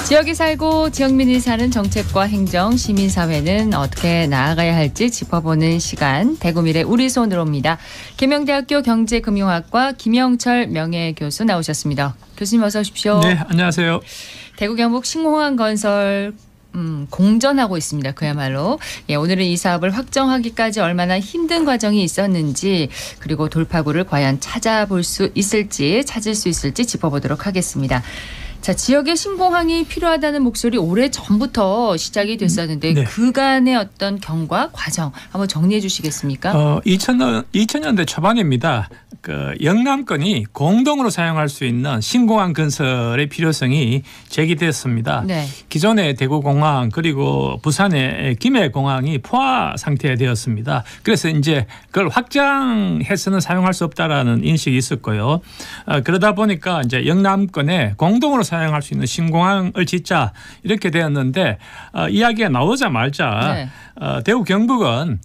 지역에 살고 지역민이 사는 정책과 행정, 시민사회는 어떻게 나아가야 할지 짚어보는 시간, 대구미래 우리 손으로입니다. 계명대학교 경제금융학과 김영철 명예교수 나오셨습니다. 교수님 어서 오십시오. 네, 안녕하세요. 대구 경북 신공항 건설 공전하고 있습니다. 그야말로. 예, 오늘은 이 사업을 확정하기까지 얼마나 힘든 과정이 있었는지, 그리고 돌파구를 과연 찾을 수 있을지 짚어보도록 하겠습니다. 자, 지역에 신공항이 필요하다는 목소리 오래 전부터 시작이 됐었는데 네. 그간의 어떤 경과, 과정 한번 정리해 주시겠습니까? 2000년대 초반입니다. 영남권이 공동으로 사용할 수 있는 신공항 건설의 필요성이 제기됐습니다. 네. 기존의 대구공항 그리고 부산의 김해공항이 포화 상태에 되었습니다. 그래서 이제 그걸 확장해서는 사용할 수 없다라는 인식이 있었고요. 그러다 보니까 이제 영남권에 공동으로 사용할 수 있는 신공항을 짓자 이렇게 되었는데 이야기가 나오자마자 네. 대구 경북은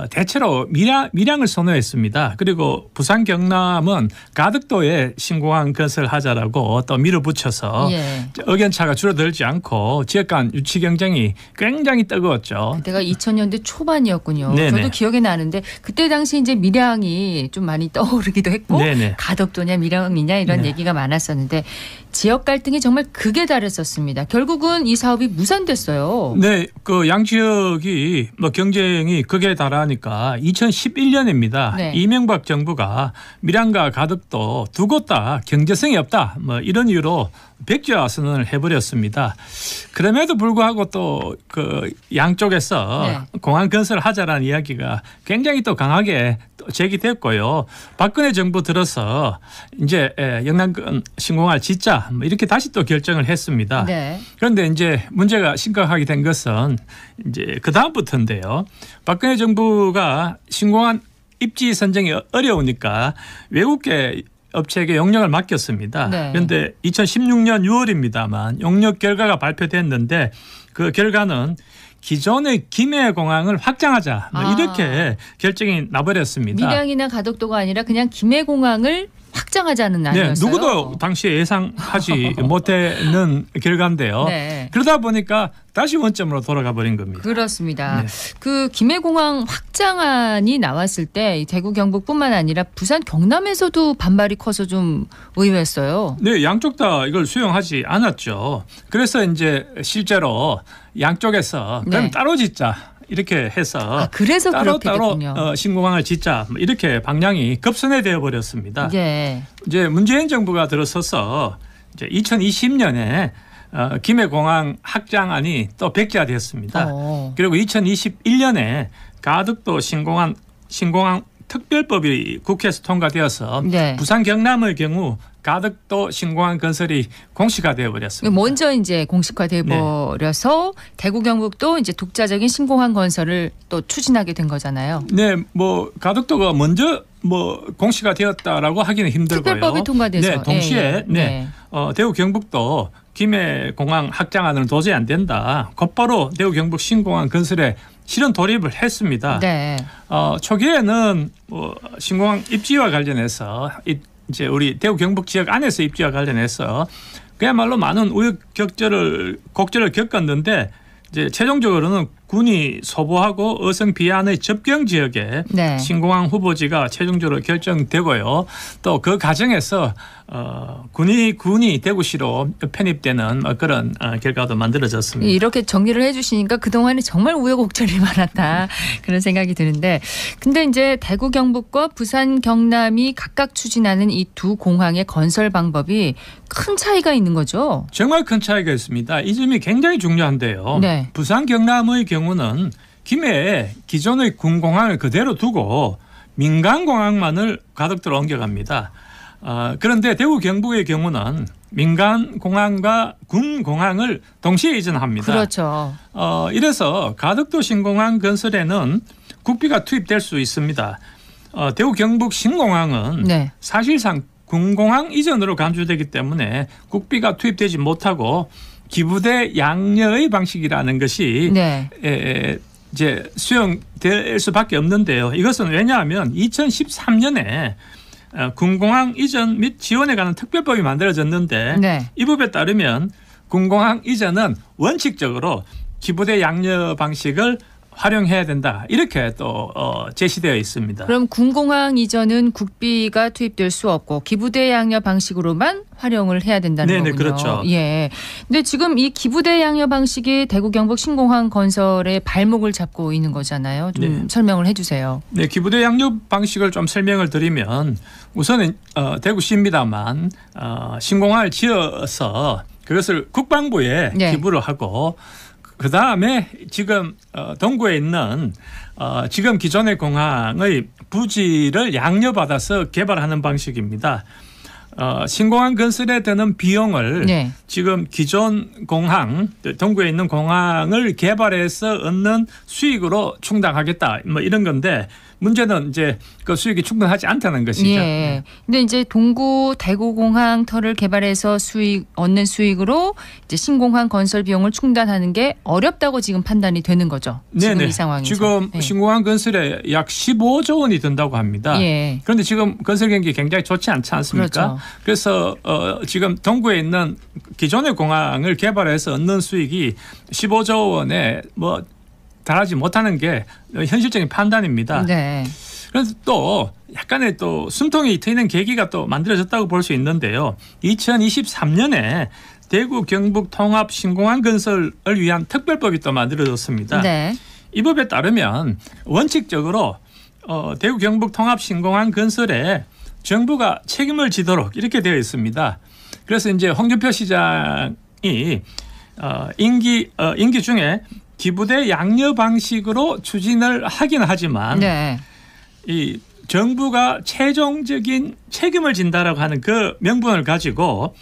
대체로 밀양을 선호했습니다. 그리고 부산 경남은 가덕도에 신공항 건설하자라고 또 밀어붙여서 예. 의견차가 줄어들지 않고 지역 간 유치 경쟁이 굉장히 뜨거웠죠. 그때가 2000년대 초반이었군요. 네네. 저도 기억에 나는데 그때 당시 이제 밀양이 좀 많이 떠오르기도 했고 네네. 가덕도냐 밀양이냐 이런 네. 얘기가 많았었는데 지역 갈등이 정말 극에 달했었습니다. 결국은 이 사업이 무산됐어요. 네, 양 지역이 경쟁이 극에 달하니까 2011년입니다. 네. 이명박 정부가 밀양과 가덕도 두 곳 다 경제성이 없다. 이런 이유로 백지화 선언을 해버렸습니다. 그럼에도 불구하고 또 양쪽에서 네. 공항 건설을 하자라는 이야기가 굉장히 또 강하게 제기됐고요. 박근혜 정부 들어서 이제 영남권 신공항을 짓자 이렇게 다시 또 결정을 했습니다. 네. 그런데 이제 문제가 심각하게 된 것은 이제 그 다음부터인데요. 박근혜 정부가 신공항 입지 선정이 어려우니까 외국계 업체에게 용역을 맡겼습니다. 네. 그런데 2016년 6월입니다만 용역 결과가 발표됐는데 그 결과는 기존의 김해공항을 확장하자 이렇게 결정이 나버렸습니다. 밀양이나 가덕도가 아니라 그냥 김해공항을 확장하자는 안이었어요. 네, 누구도 당시에 예상하지 못했는 결과인데요. 네. 그러다 보니까 다시 원점으로 돌아가 버린 겁니다. 그렇습니다. 네. 그 김해공항 확장안이 나왔을 때 대구 경북뿐만 아니라 부산 경남에서도 반발이 커서 좀 의외였어요. 네, 양쪽 다 이걸 수용하지 않았죠. 그래서 이제 실제로 양쪽에서 그럼 네. 따로 짓자. 이렇게 해서 그래서 그렇게 따로 됐군요. 신공항을 짓자 이렇게 방향이 급선회 되어 버렸습니다. 예. 이제 문재인 정부가 들어서서 이제 2020년에 김해공항 확장안이 또 백지화되었습니다. 그리고 2021년에 가덕도 신공항 특별법이 국회에서 통과되어서 네. 부산 경남의 경우 가덕도 신공항 건설이 공시화되어 버렸습니다. 먼저 이제 공식화돼 버려서 대구 경북도 이제 독자적인 신공항 건설을 또 추진하게 된 거잖아요. 네, 가덕도가 먼저 공시가 되었다라고 하기는 힘들고요. 특별법이 통과돼서 네, 동시에 대구 경북도 김해공항 확장안은 도저히 안 된다. 곧바로 대구 경북 신공항 건설에 실현 돌입을 했습니다. 네. 초기에는 신공항 입지와 관련해서 이제 우리 대구 경북 지역 안에서 입지와 관련해서 그야말로 많은 곡절을 겪었는데 이제 최종적으로는 군이 소보하고 어성 비안의 접경 지역에 네. 신공항 후보지가 최종적으로 결정되고요. 또 그 과정에서 군이 대구시로 편입되는 그런 결과도 만들어졌습니다. 이렇게 정리를 해주시니까 그동안에 정말 우여곡절이 많았다 그런 생각이 드는데, 근데 이제 대구 경북과 부산 경남이 각각 추진하는 이 두 공항의 건설 방법이 큰 차이가 있는 거죠? 정말 큰 차이가 있습니다. 이 점이 굉장히 중요한데요. 네. 부산 경남의 경우는 김해에 기존의 군공항을 그대로 두고 민간공항만을 가덕도로 옮겨갑니다. 그런데 대구 경북의 경우는 민간공항과 군공항을 동시에 이전합니다. 그렇죠. 이래서 가덕도 신공항 건설에는 국비가 투입될 수 있습니다. 대구 경북 신공항은 네. 사실상 군공항 이전으로 간주되기 때문에 국비가 투입되지 못하고 기부대 양녀의 방식이라는 것이 네. 이제 수용될 수밖에 없는데요. 이것은 왜냐하면 2013년에 군공항 이전 및 지원에 관한 특별법이 만들어졌는데 네. 이 법에 따르면 군공항 이전은 원칙적으로 기부대 양력 방식을 활용해야 된다. 이렇게 또 제시되어 있습니다. 그럼 군공항 이전은 국비가 투입될 수 없고 기부대 양력 방식으로만 활용을 해야 된다는 네네, 거군요. 그렇죠. 예. 근데 지금 이 기부대 양력 방식이 대구 경북 신공항 건설의 발목을 잡고 있는 거잖아요. 좀 네. 설명을 해주세요. 네, 기부대 양육 방식을 좀 설명을 드리면 우선은 대구시입니다만 신공항을 지어서 그것을 국방부에 네. 기부를 하고 그다음에 지금 동구에 있는 지금 기존의 공항의 부지를 양려받아서 개발하는 방식입니다. 신공항 건설에 드는 비용을 네. 지금 기존 공항, 동구에 있는 공항을 개발해서 얻는 수익으로 충당하겠다. 뭐 이런 건데 문제는 이제 그 수익이 충분하지 않다는 것이죠. 예. 근데 이제 동구 대구공항 터를 개발해서 얻는 수익으로 이제 신공항 건설 비용을 충당하는 게 어렵다고 지금 판단이 되는 거죠. 지금 네네. 이 상황에서. 지금 네. 신공항 건설에 약 15조 원이 든다고 합니다. 예. 그런데 지금 건설 경기 굉장히 좋지 않지 않습니까? 그렇죠. 그래서 지금 동구에 있는 기존의 공항을 개발해서 얻는 수익이 15조 원에 뭐 달하지 못하는 게 현실적인 판단입니다. 네. 그래서 또 약간의 또 숨통이 트이는 계기가 또 만들어졌다고 볼 수 있는데요. 2023년에 대구 경북 통합 신공항 건설을 위한 특별법이 또 만들어졌습니다. 네. 이 법에 따르면 원칙적으로 대구 경북 통합 신공항 건설에 정부가 책임을 지도록 이렇게 되어 있습니다. 그래서 이제 홍준표 시장이 임기 중에 기부대 양려 방식으로 추진을 하긴 하지만 네. 이 정부가 최종적인 책임을 진다라고 하는 그 명분을 가지고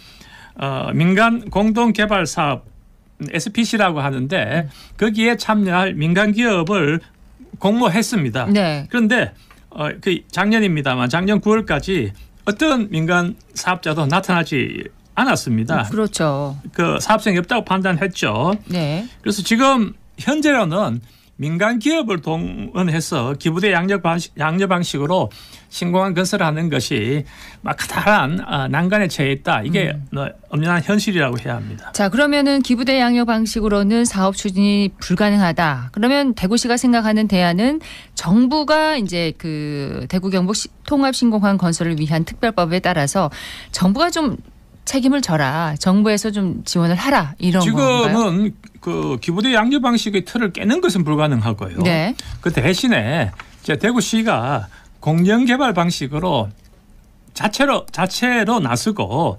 민간 공동 개발 사업 SPC라고 하는데 거기에 참여할 민간 기업을 공모했습니다. 네. 그런데 그 작년입니다만 작년 9월까지 어떤 민간 사업자도 나타나지 않았습니다. 그렇죠. 그 사업성이 없다고 판단했죠. 네. 그래서 지금 현재로는 민간 기업을 동원해서 기부대 양력 방식으로 신공항 건설하는 것이 막 커다란 난관에 처해 있다. 이게 엄연한 현실이라고 해야 합니다. 자, 그러면은 기부대 양력 방식으로는 사업 추진이 불가능하다. 그러면 대구시가 생각하는 대안은 정부가 이제 그 대구 경북 통합 신공항 건설을 위한 특별법에 따라서 정부가 좀 책임을 져라. 정부에서 좀 지원을 하라. 이런 건가요? 지금은 그 기부대 양력 방식의 틀을 깨는 것은 불가능하고요. 네. 그 대신에 이제 대구시가 공영 개발 방식으로 자체로 나서고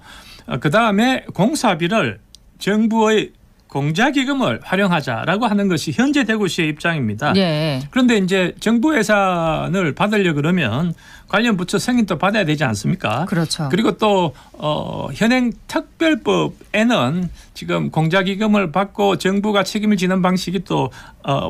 그다음에 공사비를 정부의 공자기금을 활용하자라고 하는 것이 현재 대구시의 입장입니다. 네. 그런데 이제 정부 예산을 받으려 그러면 관련 부처 승인도 받아야 되지 않습니까? 그렇죠. 그리고 또 현행 특별법에는 지금 공자기금을 받고 정부가 책임을 지는 방식이 또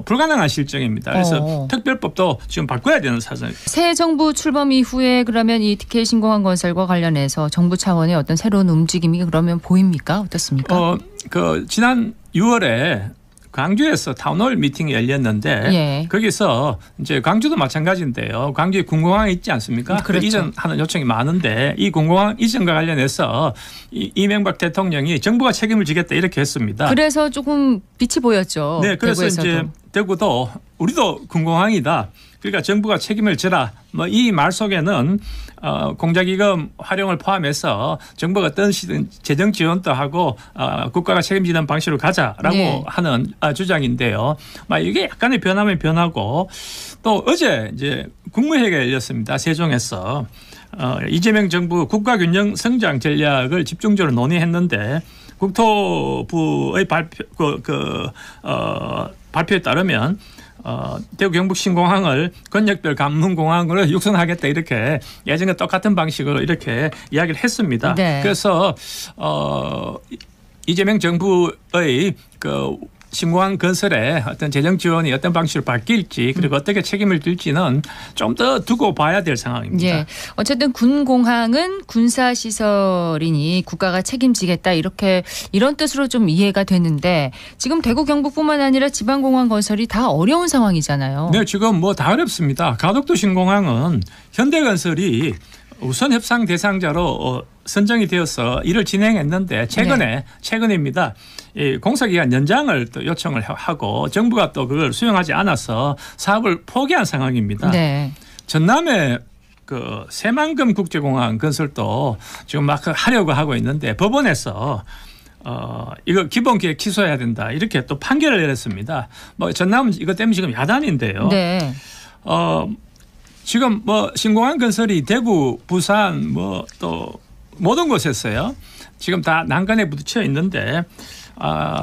불가능한 실정입니다. 그래서 특별법도 지금 바꿔야 되는 사정. 새 정부 출범 이후에 그러면 이 TK 신공항 건설과 관련해서 정부 차원의 어떤 새로운 움직임이 그러면 보입니까? 어떻습니까? 그 지난 6월에 광주에서 타운홀 미팅이 열렸는데 예. 거기서 이제 광주도 마찬가지인데요. 광주에 군공항이 있지 않습니까? 그렇죠. 그 이전하는 요청이 많은데 이 군공항 이전과 관련해서 이명박 대통령이 정부가 책임을 지겠다 이렇게 했습니다. 그래서 조금 빛이 보였죠. 네, 그래서 대구에서도. 이제 대구도 우리도 군공항이다. 그러니까 정부가 책임을 져라. 뭐 이 말 속에는 공자기금 활용을 포함해서 정부가 어떤 시든 재정 지원도 하고 국가가 책임지는 방식으로 가자라고 네. 하는 주장인데요. 이게 약간의 변하면 변하고 또 어제 이제 국무회의가 열렸습니다. 세종에서 이재명 정부 국가균형 성장 전략을 집중적으로 논의했는데 국토부의 발표에 따르면 대구 경북 신공항을 권역별 관문공항으로 육성하겠다 이렇게 예전과 똑같은 방식으로 이렇게 이야기를 했습니다. 네. 그래서 이재명 정부의 그 신공항 건설에 어떤 재정 지원이 어떤 방식으로 바뀔지 그리고 어떻게 책임을 질지는 좀 더 두고 봐야 될 상황입니다. 예. 어쨌든 군공항은 군사시설이니 국가가 책임지겠다 이런 뜻으로 좀 이해가 되는데 지금 대구 경북뿐만 아니라 지방공항 건설이 다 어려운 상황이잖아요. 네, 지금 뭐 다 어렵습니다. 가덕도 신공항은 현대건설이 우선 협상 대상자로 선정이 되어서 일을 진행했는데 최근입니다. 이 공사기간 연장을 또 요청을 하고 정부가 또 그걸 수용하지 않아서 사업을 포기한 상황입니다. 네. 전남에 그 새만금 국제공항 건설도 지금 막 하려고 하고 있는데 법원에서 이거 기본계획 취소해야 된다 이렇게 또 판결을 내렸습니다. 뭐 전남은 이것 때문에 지금 야단인데요. 네. 지금 뭐 신공항 건설이 대구, 부산 뭐 또 모든 곳에서요. 지금 다 난간에 부딪혀 있는데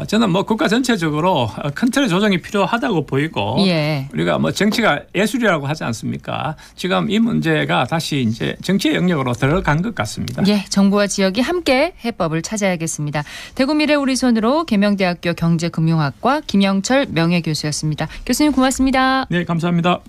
저는 뭐 국가 전체적으로 큰 틀의 조정이 필요하다고 보이고 예. 우리가 뭐 정치가 예술이라고 하지 않습니까? 지금 이 문제가 다시 이제 정치의 영역으로 들어간 것 같습니다. 예, 정부와 지역이 함께 해법을 찾아야겠습니다. 대구 미래 우리 손으로 계명대학교 경제금융학과 김영철 명예교수였습니다. 교수님 고맙습니다. 네, 감사합니다.